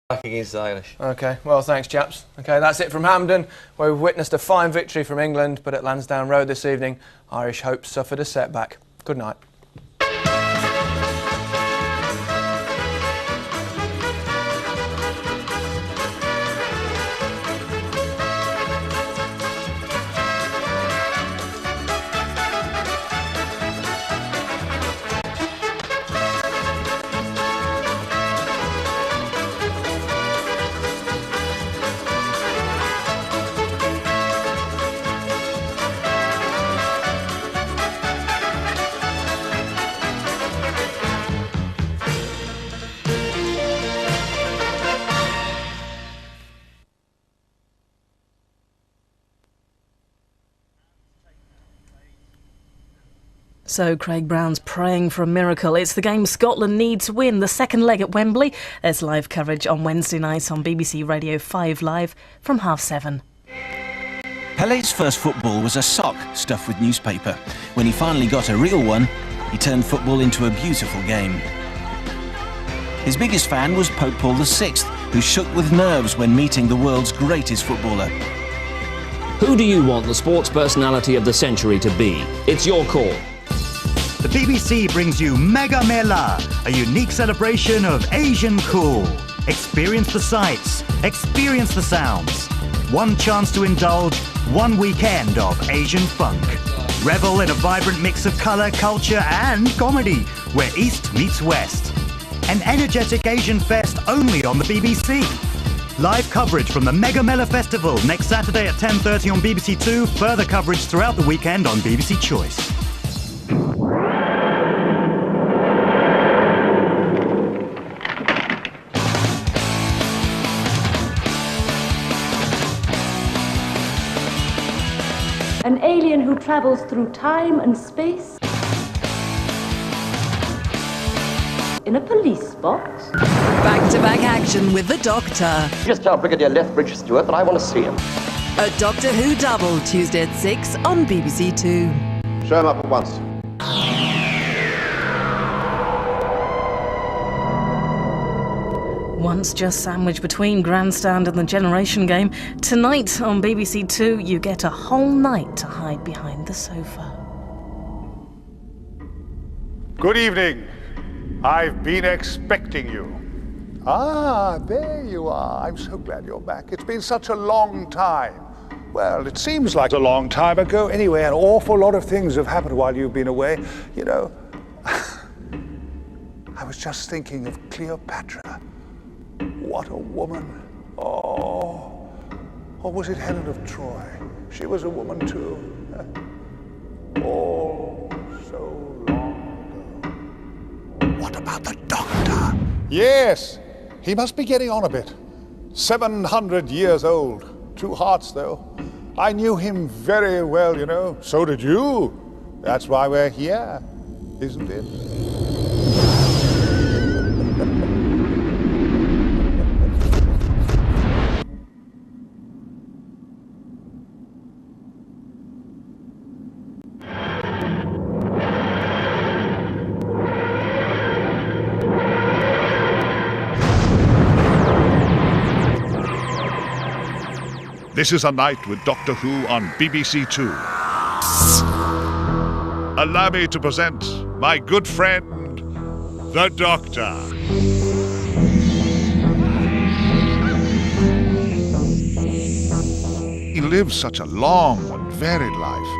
Back against the Irish. OK, well, thanks, chaps. OK, that's it from Hampden, where we've witnessed a fine victory from England, but at Lansdowne Road this evening, Irish hopes suffered a setback. Good night. So Craig Brown's praying for a miracle. It's the game Scotland need to win. The second leg at Wembley. There's live coverage on Wednesday night on BBC Radio 5 Live from 7:30. Pele's first football was a sock stuffed with newspaper. When he finally got a real one, he turned football into a beautiful game. His biggest fan was Pope Paul VI, who shook with nerves when meeting the world's greatest footballer. Who do you want the sports personality of the century to be? It's your call. The BBC brings you Mega Mela, a unique celebration of Asian cool. Experience the sights, experience the sounds. One chance to indulge, one weekend of Asian funk. Revel in a vibrant mix of colour, culture and comedy, where East meets West. An energetic Asian fest only on the BBC. Live coverage from the Mega Mela Festival next Saturday at 10:30 on BBC Two. Further coverage throughout the weekend on BBC Choice. An alien who travels through time and space in a police box. Back-to-back action with the Doctor. Just tell Brigadier Lethbridge Stewart that I want to see him. A Doctor Who double, Tuesday at 6 on BBC Two. Show him up at once. Once just sandwiched between Grandstand and the Generation Game, tonight on BBC Two you get a whole night to hide behind the sofa. Good evening. I've been expecting you. Ah, there you are. I'm so glad you're back. It's been such a long time. Well, it seems like a long time ago. Anyway, an awful lot of things have happened while you've been away. You know, I was just thinking of Cleopatra. What a woman. Oh. Or was it Helen of Troy? She was a woman too. Oh, so long ago. What about the Doctor? Yes, he must be getting on a bit. 700 years old. Two hearts, though. I knew him very well, you know. So did you. That's why we're here, isn't it? This is A Night with Doctor Who on BBC Two. Allow me to present my good friend, the Doctor. He lives such a long and varied life.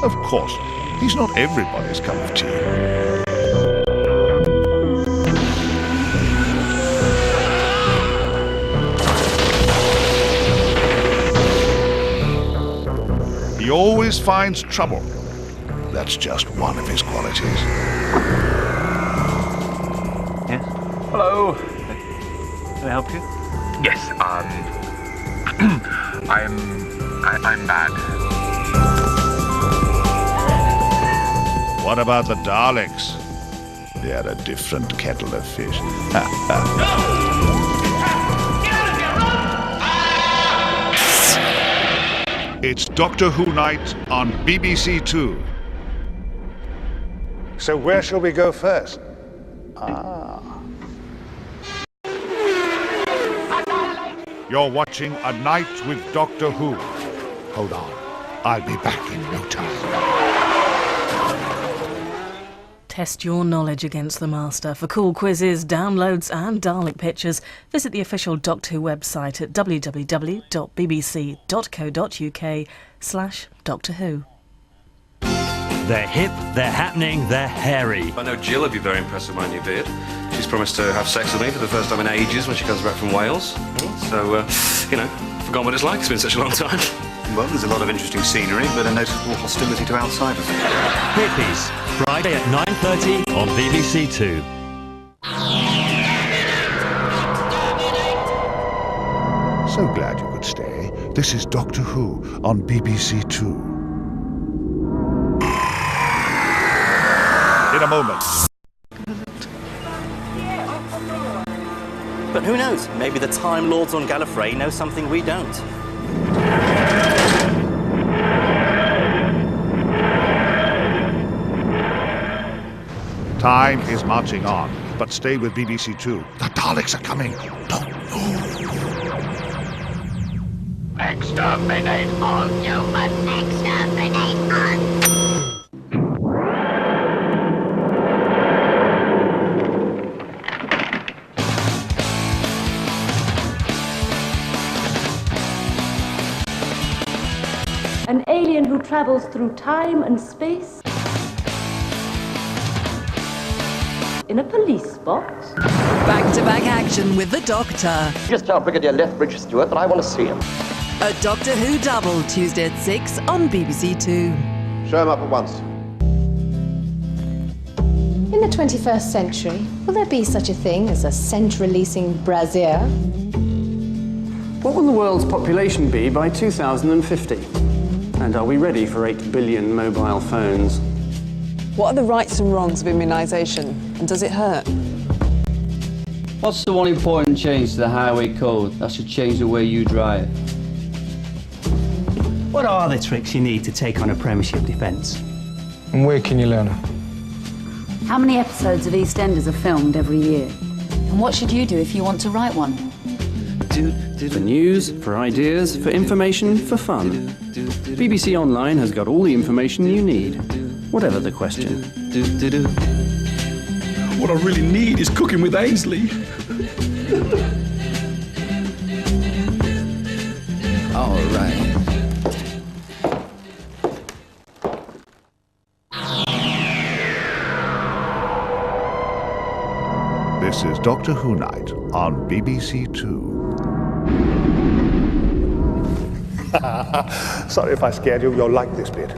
Of course, he's not everybody's cup of tea. He always finds trouble. That's just one of his qualities. Yes? Hello. Can I help you? Yes, I'm bad. What about the Daleks? They're a different kettle of fish. It's Doctor Who Night on BBC Two. So where shall we go first? You're watching A Night with Doctor Who. Hold on, I'll be back in no time. Test your knowledge against the Master. For cool quizzes, downloads and Dalek pictures, visit the official Doctor Who website at www.bbc.co.uk/Doctor Who. They're hip, they're happening, they're hairy. I know Jill would be very impressed with my new beard. She's promised to have sex with me for the first time in ages when she comes back from Wales. So, forgotten what it's like. It's been such a long time. Well, there's a lot of interesting scenery, but a noticeable hostility to outsiders. Hippies, Friday at 9:30 on BBC Two. So glad you could stay. This is Doctor Who on BBC Two. In a moment. But who knows? Maybe the Time Lords on Gallifrey know something we don't. Time is marching on, but stay with BBC Two. The Daleks are coming. Don't move. Exterminate all humans. Exterminate all. An alien who travels through time and space in a police box. Back-to-back action with the Doctor. Just tell Brigadier Lethbridge Stewart that I want to see him. A Doctor Who double, Tuesday at 6 on BBC Two. Show him up at once. In the 21st century, will there be such a thing as a scent-releasing brassiere? What will the world's population be by 2050? And are we ready for 8 billion mobile phones? What are the rights and wrongs of immunisation, and does it hurt? What's the one important change to the highway code that should change the way you drive? What are the tricks you need to take on a Premiership defence? And where can you learn them? How many episodes of EastEnders are filmed every year? And what should you do if you want to write one? For news, for ideas, for information, for fun. BBC Online has got all the information you need, whatever the question. What I really need is Cooking with Ainsley. All right. This is Doctor Who Night on BBC Two. Sorry if I scared you. You'll like this bit.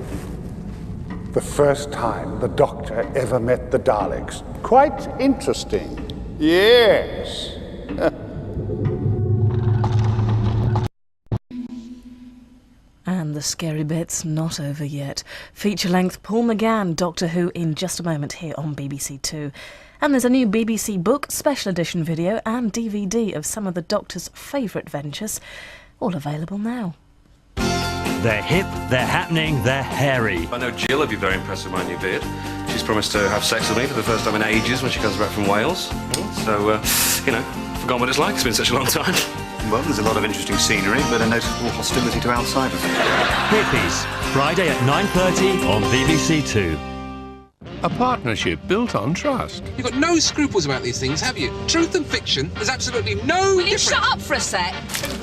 The first time the Doctor ever met the Daleks. Quite interesting. Yes. And the scary bit's not over yet. Feature-length Paul McGann, Doctor Who, in just a moment here on BBC Two. And there's a new BBC book, special edition video and DVD of some of the Doctor's favourite ventures, all available now. They're hip, they're happening, they're hairy. I know Jill would be very impressed with my new beard. She's promised to have sex with me for the first time in ages when she comes back from Wales. So, forgotten what it's like. It's been such a long time. Well, there's a lot of interesting scenery, but a noticeable hostility to outsiders. Hippies, Friday at 9:30 on BBC Two. A partnership built on trust. You've got no scruples about these things, have you? Truth and fiction, there's absolutely no Will you difference. shut up for a sec?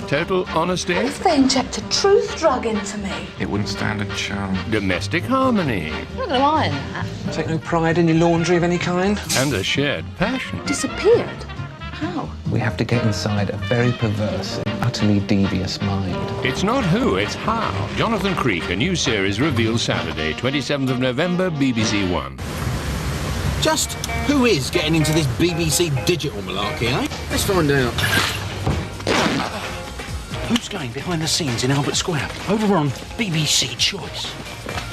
Total honesty. If they inject a truth drug into me? It wouldn't stand a chance. Domestic harmony. I'm not going to iron that. Take no pride in your laundry of any kind. And a shared passion. Disappeared? How? We have to get inside a very perverse, utterly devious mind. It's not who, it's how. Jonathan Creek, a new series revealed Saturday, 27th of November, BBC One. Just who is getting into this BBC digital malarkey, eh? Let's find out. Who's going behind the scenes in Albert Square? Over on BBC Choice.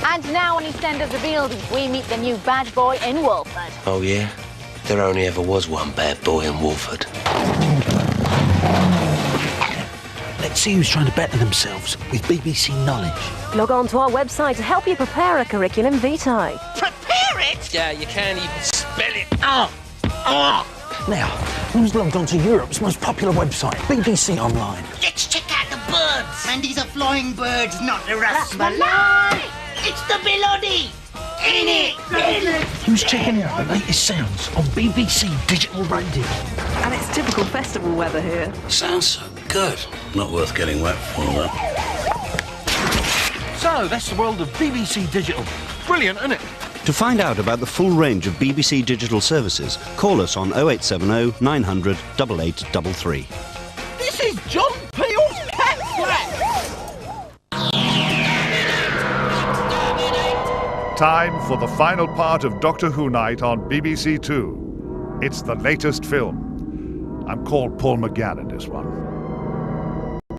And now on EastEnders Revealed, we meet the new bad boy in Walford. Oh, yeah? There only ever was one bad boy in Walford. Let's see who's trying to better themselves with BBC knowledge. Log on to our website to help you prepare a curriculum vitae. Prepare it? Yeah, you can't even spell it. Now, who's logged on to Europe's most popular website, BBC Online? Let's check out the birds. And these are flying birds, not the rasmalai. It's the Bilodi. In it. Who's checking out the latest sounds on BBC Digital Radio? And it's typical festival weather here. Sounds so good. Not worth getting wet for, though. So, that's the world of BBC Digital. Brilliant, isn't it? To find out about the full range of BBC digital services, call us on 0870 900 8833. This is John Peel's Cat Flap! Time for the final part of Doctor Who Night on BBC Two. It's the latest film. I'm called Paul McGann in this one.